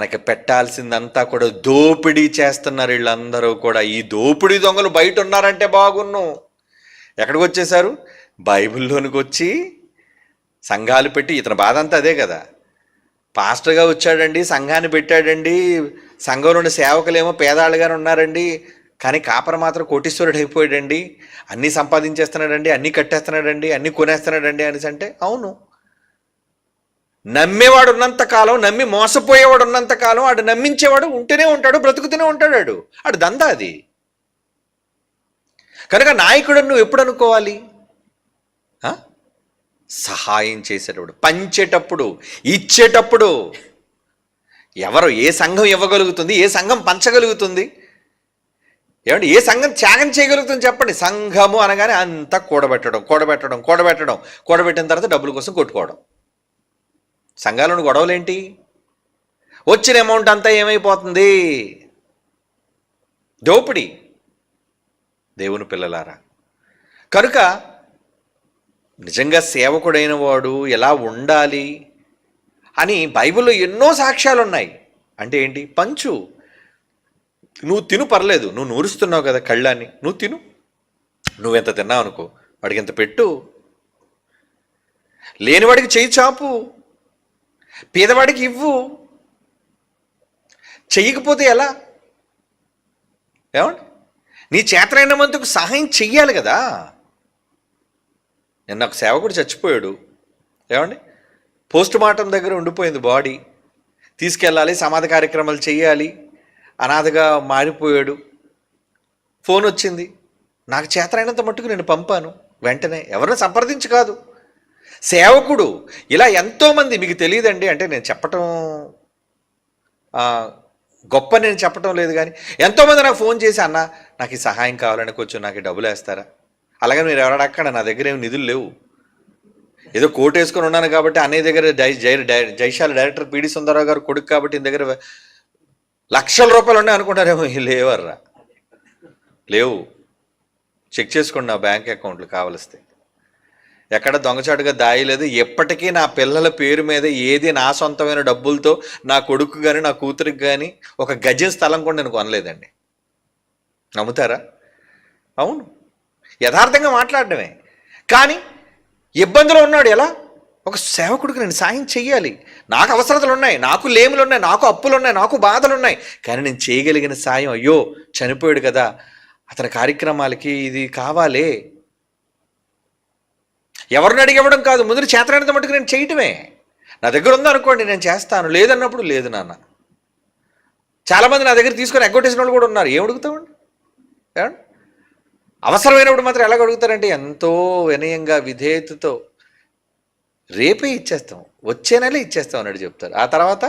మనకి పెట్టాల్సిందంతా కూడా దోపిడీ చేస్తున్నారు వీళ్ళందరూ కూడా. ఈ దోపిడీ దొంగలు బయట ఉన్నారంటే బాగున్ను. ఎక్కడికి వచ్చేసారు? బైబిల్లోనికి వచ్చి సంఘాలు పెట్టి, ఇతని బాధ అంతా అదే కదా. పాస్టర్గా వచ్చాడండి, సంఘాన్ని పెట్టాడండి, సంఘంలోని సేవకులేమో పేదాళ్ళుగానే ఉన్నారండి, కానీ కాపర మాత్రం కోటీశ్వరుడు అయిపోయాడండి, అన్నీ సంపాదించేస్తున్నాడండి, అన్నీ కట్టేస్తున్నాడండి, అన్నీ కొనేస్తున్నాడండి అనేసి అంటే అవును. నమ్మేవాడు ఉన్నంతకాలం, నమ్మి మోసపోయేవాడు ఉన్నంతకాలం, ఆడు నమ్మించేవాడు ఉంటూనే ఉంటాడు, బ్రతుకుతూనే ఉంటాడు. ఆడు దందా అది. కనుక నాయకుడు నువ్వు ఎప్పుడు అనుకోవాలి? సహాయం చేసేటప్పుడు, పంచేటప్పుడు, ఇచ్చేటప్పుడు. ఎవరు ఏ సంఘం ఇవ్వగలుగుతుంది? ఏ సంఘం పంచగలుగుతుంది? ఏమంటే ఏ సంఘం త్యాగం చేయగలుగుతుంది చెప్పండి? సంఘము అనగానే అంతా కూడబెట్టడం, కూడబెట్టిన తర్వాత డబ్బుల కోసం కొట్టుకోవడం. సంఘాలను గొడవలేంటి? వచ్చిన అమౌంట్ అంతా ఏమైపోతుంది? దోపిడీ. దేవుని పిల్లలారా, కనుక నిజంగా సేవకుడైన వాడు ఎలా ఉండాలి అని బైబిల్లో ఎన్నో సాక్ష్యాలు ఉన్నాయి. అంటే ఏంటి? పంచు. నువ్వు తిను, పర్లేదు, నువ్వు నూరుస్తున్నావు కదా కళ్ళాన్ని, నువ్వు తిను. నువ్వెంత తిన్నావు అనుకో, వాడికి ఎంత పెట్టు. లేనివాడికి చెయ్యి చాపు, పేదవాడికి ఇవ్వు. చెయ్యకపోతే ఎలా? ఏమండి, నీ చేతనైనందుకు సహాయం చెయ్యాలి కదా. నిన్న ఒక సేవకుడు చచ్చిపోయాడు. ఏమండి, పోస్ట్ మార్టం దగ్గర ఉండిపోయింది బాడీ. తీసుకెళ్ళాలి, సమాధి కార్యక్రమాలు చెయ్యాలి, అనాథగా మారిపోయాడు. ఫోన్ వచ్చింది, నాకు చేతనైనంత మట్టుకు నేను పంపాను. వెంటనే ఎవరిని సంప్రదించి కాదు, సేవకుడు. ఇలా ఎంతోమంది, మీకు తెలియదండి, అంటే నేను చెప్పటం గొప్ప, నేను చెప్పటం లేదు, కానీ ఎంతోమంది నాకు ఫోన్ చేసి, అన్న నాకు ఈ సహాయం కావాలని, కొంచెం నాకు డబ్బులు వేస్తారా? అలాగే మీరు ఎవరడక్కడ, నా దగ్గర ఏమి నిధులు లేవు, ఏదో కోట్ వేసుకొని ఉన్నాను కాబట్టి, అన్నయ్య దగ్గర జైశాల డైరెక్టర్ పిడి సుందరరావు గారు కొడుకు కాబట్టి ఈయన దగ్గర లక్షల రూపాయలు ఉన్నాయి అనుకుంటారేమో. లేవర్రా, లేవు. చెక్ చేసుకోండి నా బ్యాంక్ అకౌంట్లు కావలిస్తే. ఎక్కడ దొంగచాటుగా దాయలేదు. ఎప్పటికీ నా పిల్లల పేరు మీద ఏది నా సొంతమైన డబ్బులతో నా కొడుకు కానీ నా కూతురికి కానీ ఒక గజం స్థలం కూడా నేను కొనలేదండి. నమ్ముతారా? అవును, యథార్థంగా మాట్లాడడమే. కానీ ఇబ్బందులు ఉన్నాడు. ఎలా? ఒక సేవకుడికి నేను సాయం చెయ్యాలి, నాకు అవసరతలు ఉన్నాయి, నాకు లేములు ఉన్నాయి, నాకు అప్పులు ఉన్నాయి, నాకు బాధలు ఉన్నాయి, కానీ నేను చేయగలిగిన సాయం, అయ్యో చనిపోయాడు కదా, అతని కార్యక్రమాలకి ఇది కావాలి. ఎవరిని అడిగివ్వడం కాదు, ముందు చేతనైనంత మటుకు నేను చేయటమే. నా దగ్గర ఉందనుకోండి నేను చేస్తాను, లేదన్నప్పుడు లేదు నాన్న. చాలామంది నా దగ్గర తీసుకొని ఎగ్గొట్టేసిన వాళ్ళు కూడా ఉన్నారు. ఏం అడుగుతామండి? ఏమండి, అవసరమైనప్పుడు మాత్రం ఎలాగ అడుగుతారంటే ఎంతో వినయంగా, విధేయతతో, రేపే ఇచ్చేస్తాం, వచ్చే నెలే ఇచ్చేస్తాం అన్నట్టు చెప్తారు. ఆ తర్వాత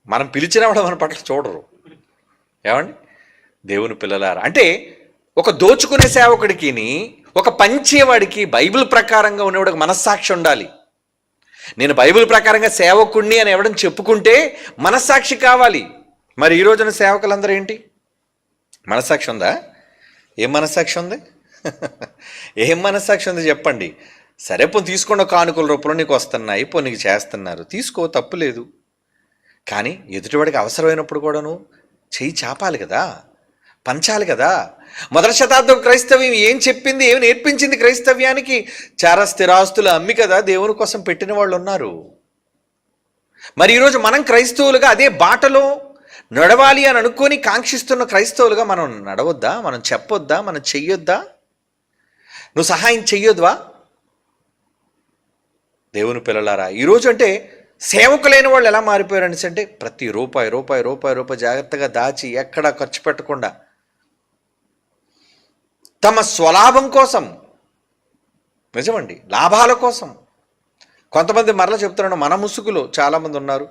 మనం పిలిచినా కూడా మన పట్ల చూడరు. ఏమండి, దేవుని పిల్లలారా, అంటే ఒక దోచుకునే సేవకుడికి, ఒక పంచేవాడికి, బైబిల్ ప్రకారంగా ఉండేవాడికి మనస్సాక్షి ఉండాలి. నేను బైబిల్ ప్రకారంగా సేవకుడిని అని ఎవడని చెప్పుకుంటే మనస్సాక్షి కావాలి. మరి ఈ రోజున సేవకులందరూ ఏంటి? మనస్సాక్షి ఉందా? ఏం మనస్సాక్షి ఉంది? ఏం మనస్సాక్షి ఉంది చెప్పండి? సరే, పోనీ తీసుకోండి, కానుకల రూపంలో నీకు వస్తున్నాయి, పోనీ నీకు చేస్తున్నారు, తీసుకో, తప్పులేదు. కానీ ఎదుటివాడికి అవసరమైనప్పుడు కూడాను చెయ్యి చాపాలి కదా, పంచాలి కదా. మొదటి శతాబ్దం క్రైస్తవ్యం ఏం చెప్పింది, ఏమి నేర్పించింది క్రైస్తవ్యానికి? చారా స్థిరాస్తులు అమ్మి కదా దేవుని కోసం పెట్టిన వాళ్ళు ఉన్నారు. మరి ఈరోజు మనం క్రైస్తవులుగా అదే బాటలో నడవాలి అని అనుకొని కాంక్షిస్తున్న క్రైస్తవులుగా మనం నడవద్దా? మనం చెప్పొద్దా? మనం చెయ్యొద్దా? నువ్వు సహాయం చెయ్యొద్వా? దేవుని పిల్లలారా, ఈరోజు అంటే సేవకులైన వాళ్ళు ఎలా మారిపోయారని అంటే ప్రతి రూపాయి జాగ్రత్తగా దాచి ఎక్కడా ఖర్చు పెట్టకుండా తమ స్వలాభం కోసం, నిజమండి, లాభాల కోసం. కొంతమంది మరలా చెప్తున్నాను, మన ముసుగులో చాలామంది ఉన్నారు.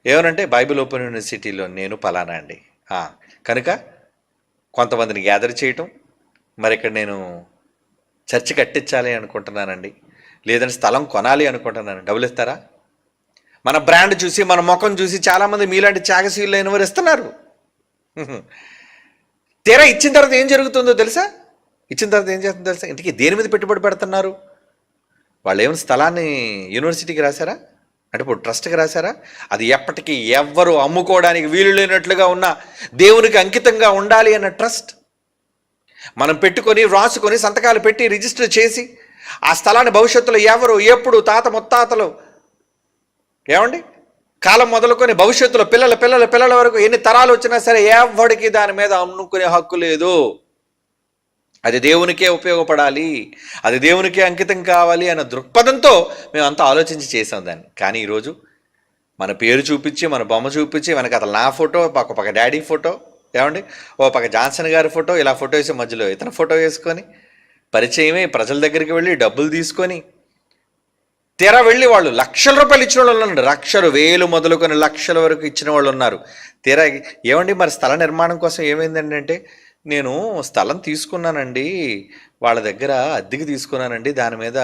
ఏమనంటే బైబిల్ ఓపెన్ యూనివర్సిటీలో నేను పలానా అండి, కనుక కొంతమందిని గ్యాదర్ చేయటం, మరి ఇక్కడ నేను చర్చి కట్టించాలి అనుకుంటున్నానండి, లేదంటే స్థలం కొనాలి అనుకుంటున్నాను, డబ్బులు ఇస్తారా? మన బ్రాండ్ చూసి, మన ముఖం చూసి చాలామంది మీలాంటి త్యాగశీలు అయిన వారు ఇస్తున్నారు. తీరా ఇచ్చిన తర్వాత ఏం జరుగుతుందో తెలుసా? ఇచ్చిన తర్వాత ఏం చేస్తుందో తెలుసా? ఇంటికి దేని మీద పెట్టుబడి పెడుతున్నారు? వాళ్ళు ఏమైనా స్థలాన్ని యూనివర్సిటీకి రాశారా? అంటే ఇప్పుడు ట్రస్ట్కి రాశారా? అది ఎప్పటికీ ఎవ్వరు అమ్ముకోవడానికి వీలు లేనట్లుగా ఉన్న దేవునికి అంకితంగా ఉండాలి అన్న ట్రస్ట్ మనం పెట్టుకొని వ్రాసుకొని సంతకాలు పెట్టి రిజిస్టర్ చేసి ఆ స్థలాన్ని భవిష్యత్తులో ఎవరు ఎప్పుడు తాత ముత్తాతలు ఏమండి కాలం మొదలుకొని భవిష్యత్తులో పిల్లల పిల్లల పిల్లల వరకు ఎన్ని తరాలు వచ్చినా సరే ఎవరికి దాని మీద అమ్ముకునే హక్కు లేదు. అది దేవునికే ఉపయోగపడాలి, అది దేవునికే అంకితం కావాలి అన్న దృక్పథంతో మేము అంతా ఆలోచించి చేసాం దాన్ని. కానీ ఈరోజు మన పేరు చూపించి మన బొమ్మ చూపించి వెనక అతను నా ఫోటో ఒక పక్క డాడీ ఫోటో ఏమండి ఓ పక్క జాన్సన్ గారి ఫోటో ఇలా ఫోటో వేసి మధ్యలో ఇతను ఫోటో వేసుకొని పరిచయమే ప్రజల దగ్గరికి వెళ్ళి డబ్బులు తీసుకొని తీరా వెళ్ళి వాళ్ళు లక్షల రూపాయలు ఇచ్చిన వాళ్ళు ఉన్నారు. లక్షలు వేలు మొదలుకొని లక్షల వరకు ఇచ్చిన వాళ్ళు ఉన్నారు. తీరా ఏమండి మరి స్థల నిర్మాణం కోసం ఏమైందండి అంటే నేను స్థలం తీసుకున్నానండి, వాళ్ళ దగ్గర అద్దెకి తీసుకున్నానండి, దాని మీద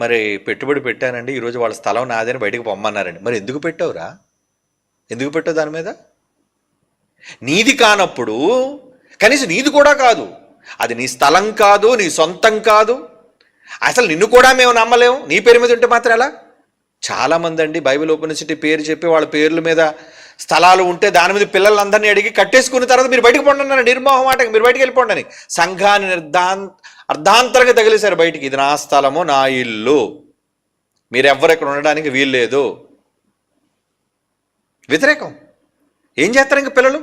మరి పెట్టుబడి పెట్టానండి, ఈరోజు వాళ్ళ స్థలం నాదని బయటకు పొమ్మన్నారండి. మరి ఎందుకు పెట్టావురా? ఎందుకు పెట్టావు దాని మీద? నీది కానప్పుడు కనీసం నీది కూడా కాదు, అది నీ స్థలం కాదు, నీ సొంతం కాదు, అసలు నిన్ను కూడా మేము నమ్మలేము, నీ పేరు మీద ఉంటే మాత్రం ఎలా? చాలామంది అండి బైబిల్ ఓపెన్ సిటీ పేరు చెప్పి వాళ్ళ పేర్ల మీద స్థలాలు ఉంటే దాని మీద పిల్లలందరినీ అడిగి కట్టేసుకున్న తర్వాత మీరు బయటకు పోండి అన్నారు నిర్మోహమాటంగా, మీరు బయటకు వెళ్ళిపోండి అని. సంఘాన్ని అర్ధాంతరంగా తగిలేశారు బయటికి. ఇది నా స్థలము, నా ఇల్లు, మీరెవ్వరు ఇక్కడ ఉండడానికి వీలు లేదు. వ్యతిరేకం. ఏం చేస్తారు ఇంక పిల్లలు?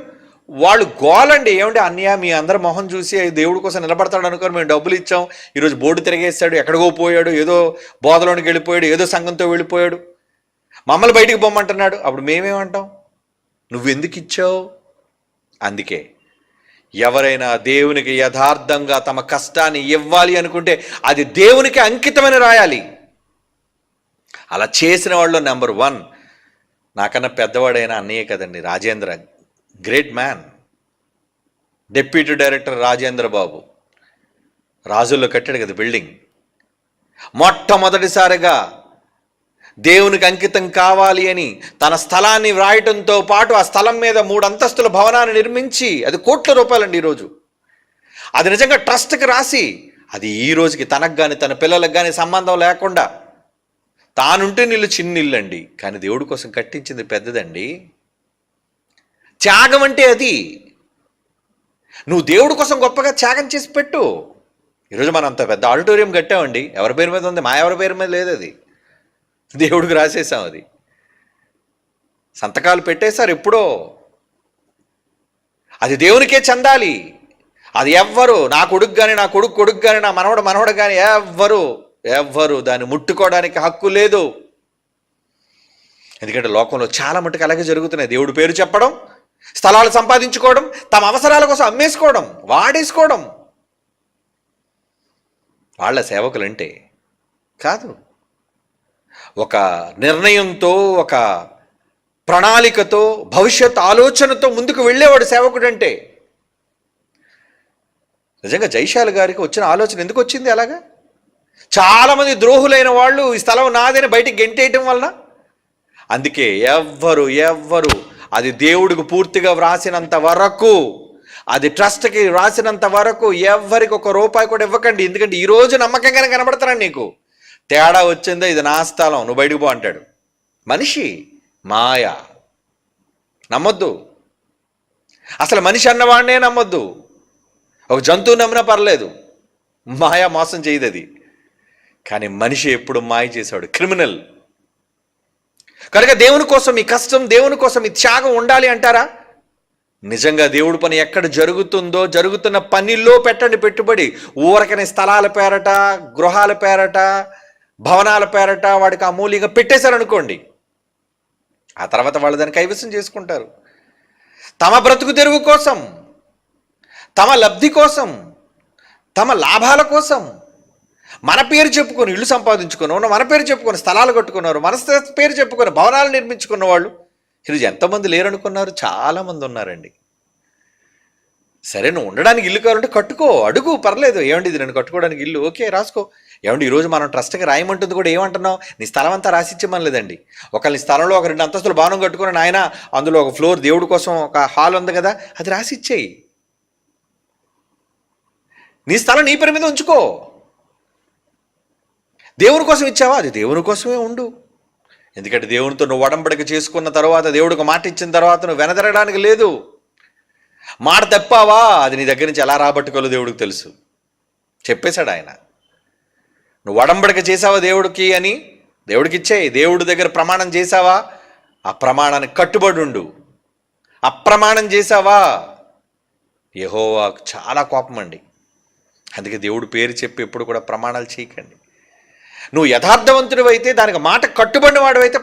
వాళ్ళు గోలండి. ఏమంటే అన్నయ్య మీ అందరి మొహం చూసి దేవుడి కోసం నిలబడతాడు అనుకోని మేము డబ్బులు ఇచ్చాం, ఈరోజు బోర్డు తిరిగేస్తాడు, ఎక్కడికో పోయాడు, ఏదో బోధలోనికి వెళ్ళిపోయాడు, ఏదో సంఘంతో వెళ్ళిపోయాడు, మమ్మల్ని బయటికి పొమ్మంటున్నాడు. అప్పుడు మేమేమంటాం? నువ్వెందుకు ఇచ్చావు? అందుకే ఎవరైనా దేవునికి యథార్థంగా తమ కష్టాన్ని ఇవ్వాలి అనుకుంటే అది దేవునికి అంకితమని రాయాలి. అలా చేసిన వాళ్ళు నెంబర్ 1 నాకన్నా పెద్దవాడైన అన్నయ్య కదండి, Rajendra, great man, deputy director Rajendra Babu, రాజుల్లో కట్టాడు కదా బిల్డింగ్. మొట్టమొదటిసారిగా దేవునికి అంకితం కావాలి అని తన స్థలాన్ని వ్రాయటంతో పాటు ఆ స్థలం మీద 3 అంతస్తుల భవనాన్ని నిర్మించి అది కోట్ల రూపాయలండి ఈరోజు. అది నిజంగా ట్రస్ట్కి రాసి అది ఈ రోజుకి తనకు కానీ తన పిల్లలకు కానీ సంబంధం లేకుండా తానుంటే నీళ్ళు చిన్నిల్లు అండి, కానీ దేవుడి కోసం కట్టించింది పెద్దదండి. త్యాగం అంటే అది. నువ్వు దేవుడి కోసం గొప్పగా త్యాగం చేసి పెట్టు. ఈరోజు మనం అంత పెద్ద ఆడిటోరియం కట్టామండి, ఎవరి పేరు మీద ఉంది? మా ఎవరి పేరు మీద లేదు, అది దేవుడికి రాసేసాం. అది సంతకాలు పెట్టేశారు ఎప్పుడో. అది దేవునికే చెందాలి. అది ఎవ్వరు, నా కొడుకు కానీ నా కొడుకు కానీ నా మనవడు కానీ ఎవ్వరు దాన్ని ముట్టుకోవడానికి హక్కు లేదు. ఎందుకంటే లోకంలో చాలా మటుకు అలాగే జరుగుతున్నాయి. దేవుడి పేరు చెప్పడం, స్థలాలు సంపాదించుకోవడం, తమ అవసరాల కోసం అమ్మేసుకోవడం, వాడేసుకోవడం. వాళ్ళ సేవకులంటే కాదు. ఒక నిర్ణయంతో, ఒక ప్రణాళికతో, భవిష్యత్ ఆలోచనతో ముందుకు వెళ్ళేవాడు సేవకుడు అంటే. నిజంగా జైశాల్ గారికి వచ్చిన ఆలోచన ఎందుకు వచ్చింది అలాగా? చాలామంది ద్రోహులైన వాళ్ళు ఈ స్థలం నాదని బయటికి గెంటేయటం వలన. అందుకే ఎవ్వరు అది దేవుడికి పూర్తిగా వ్రాసినంత వరకు, అది ట్రస్ట్కి వ్రాసినంత వరకు ఎవ్వరికి ₹1 కూడా ఇవ్వకండి. ఎందుకంటే ఈరోజు నమ్మకంగానే కనబడతానండి నీకు. తేడా వచ్చిందో ఇది నా స్థలం, నువ్వు బయటకు పో అంటాడు. మనిషి మాయ, నమ్మొద్దు. అసలు మనిషి అన్నవాడినే నమ్మొద్దు. ఒక జంతువు నమ్మినా పర్లేదు, మాయ మోసం చేయదు అది. కానీ మనిషి ఎప్పుడు మాయ చేశాడు, క్రిమినల్. కనుక దేవుని కోసం ఈ కష్టం, దేవుని కోసం ఈ త్యాగం ఉండాలి అంటారా? నిజంగా దేవుడి పని ఎక్కడ జరుగుతుందో జరుగుతున్న పనిలో పెట్టండి పెట్టుబడి. ఊరకని స్థలాల పేరట, గృహాల పేరట, భవనాల పేరట వాడికి అమూల్యంగా పెట్టేశారనుకోండి, ఆ తర్వాత వాళ్ళు దాన్ని కైవసం చేసుకుంటారు. తమ బ్రతుకు తెరువు కోసం, తమ లబ్ధి కోసం, తమ లాభాల కోసం మన పేరు చెప్పుకొని ఇల్లు సంపాదించుకున్నారు, మన పేరు చెప్పుకొని స్థలాలు కట్టుకున్నారు, మన పేరు చెప్పుకొని భవనాలు నిర్మించుకున్న వాళ్ళు ఈరోజు ఎంతమంది లేరనుకున్నారు? చాలామంది ఉన్నారండి. సరే, నువ్వు ఉండడానికి ఇల్లు కావాలంటే కట్టుకో, అడుగు, పర్లేదు. ఏమండి ఇది నేను కట్టుకోవడానికి ఇల్లు, ఓకే రాసుకో. ఏమండి ఈరోజు మనం ట్రస్ట్కి రాయమంటుంది కూడా ఏమంటున్నావు? నీ స్థలం అంతా రాసిచ్చేమనలేదండి. ఒకళ్ళ స్థలంలో ఒక 2 అంతస్తులు భవనం కట్టుకుని ఆయన అందులో ఒక ఫ్లోర్ దేవుడి కోసం ఒక హాల్ ఉంది కదా, అది రాసిచ్చేయి. నీ స్థలం నీ పేరు మీద ఉంచుకో. దేవుని కోసం ఇచ్చావా? అది దేవుని కోసమే ఉండు. ఎందుకంటే దేవునితో నువ్వు ఒడంబడిక చేసుకున్న తర్వాత, దేవుడికి మాట ఇచ్చిన తర్వాత నువ్వు వెనదరగడానికి లేదు. మాట తప్పావా, అది నీ దగ్గర నుంచి ఎలా రాబట్టుకోలో దేవుడికి తెలుసు. చెప్పేశాడు ఆయన. నువ్వు ఒడంబడిక చేసావా దేవుడికి అని, దేవుడికి ఇచ్చేయి. దేవుడి దగ్గర ప్రమాణం చేసావా, ఆ ప్రమాణానికి కట్టుబడి ఉండు. అప్రమాణం చేసావా, యెహోవాకు చాలా కోపం అండి. అందుకే దేవుడు పేరు చెప్పి ఎప్పుడు కూడా ప్రమాణాలు చేయకండి. నువ్వు యథార్థవంతుడు అయితే, దానికి మాట కట్టుబడిన వాడు అయితే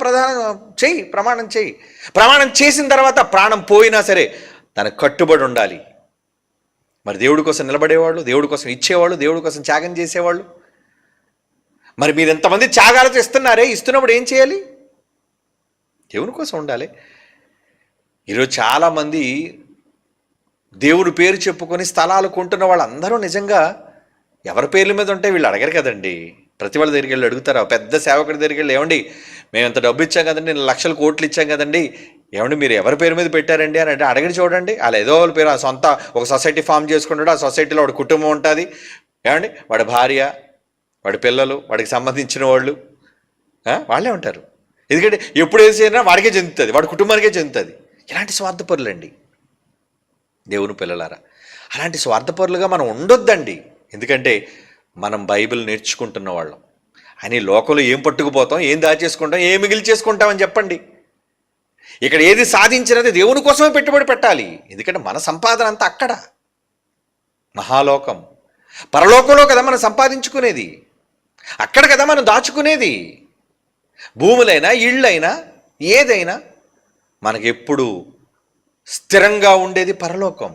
చెయ్యి, ప్రమాణం చెయ్యి. ప్రమాణం చేసిన తర్వాత ప్రాణం పోయినా సరే దానికి కట్టుబడి ఉండాలి. మరి దేవుడి కోసం నిలబడేవాళ్ళు, దేవుడి కోసం ఇచ్చేవాళ్ళు, దేవుడి కోసం త్యాగం చేసేవాళ్ళు, మరి మీరు ఎంతమంది త్యాగాలతో ఇస్తున్నారే, ఇస్తున్నప్పుడు ఏం చేయాలి? దేవుని కోసం ఉండాలి. ఈరోజు చాలామంది దేవుడి పేరు చెప్పుకొని స్థలాలు కొంటున్న వాళ్ళందరూ నిజంగా ఎవరి పేర్ల మీద ఉంటే వీళ్ళు అడగరు కదండి. ప్రతి వాళ్ళ దగ్గరికి వెళ్ళి అడుగుతారా? పెద్ద సేవకుడి దగ్గరికి వెళ్ళి, ఏమండి మేము ఎంత డబ్బు ఇచ్చాం కదండి, నేను లక్షల కోట్లు ఇచ్చాం కదండి, ఏమండి మీరు ఎవరి పేరు మీద పెట్టారండి అని అంటే అడగడి చూడండి. అలా ఏదో వాళ్ళ పేరు, ఆ సొంత ఒక సొసైటీ ఫామ్ చేసుకుంటాడు, ఆ సొసైటీలో వాడి కుటుంబం ఉంటుంది, ఏమండి వాడి భార్య, వాడి పిల్లలు, వాడికి సంబంధించిన వాళ్ళు వాళ్ళే ఉంటారు. ఎందుకంటే ఎప్పుడు ఏం చేసినా వాడికే చెందుతుంది, వాడి కుటుంబానికే చెందుతుంది. ఇలాంటి స్వార్థపరులండి దేవుని పిల్లలారా. అలాంటి స్వార్థపరులుగా మనం ఉండొద్దండి. ఎందుకంటే మనం బైబిల్ నేర్చుకుంటున్న వాళ్ళం. అని లోకంలో ఏం పట్టుకుపోతాం, ఏం దాచేసుకుంటాం, ఏం మిగిలి చేసుకుంటామని చెప్పండి. ఇక్కడ ఏది సాధించినది దేవుని కోసమే పెట్టుబడి పెట్టాలి. ఎందుకంటే మన సంపాదన అంతా అక్కడ, మహాలోకం, పరలోకంలో కదా మనం సంపాదించుకునేది, అక్కడ కదా మనం దాచుకునేది. భూములైనా ఇళ్ళైనా ఏదైనా మనకెప్పుడు స్థిరంగా ఉండేది పరలోకం.